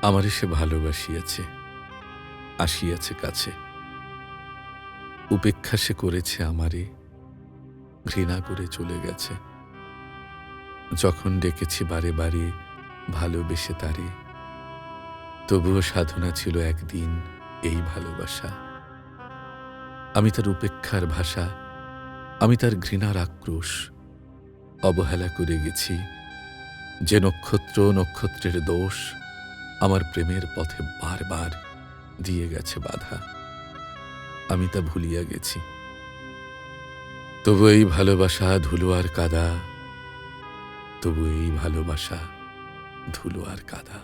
আমারে সে ভালোবাসিয়াছে, আসিয়াছে কাছে। উপেক্ষা সে করেছে আমারে, ঘৃণা করে চলে গেছে। যখন ডেকেছি বারে বারে ভালোবেসে তারে, তবুও সাধনা ছিল একদিন এই ভালোবাসা। আমি তার উপেক্ষার ভাষা, আমি তার ঘৃণার আক্রোশ অবহেলা করে গেছি। যে নক্ষত্র নক্ষত্রের দোষ আমার প্রেমের পথে বারবার দিয়ে গেছে বাধা, আমি তা ভুলিয়া গেছি। তবু এই ভালোবাসা ধুলো আর কাদা, তবু এই ভালোবাসা ধুলো আর কাদা।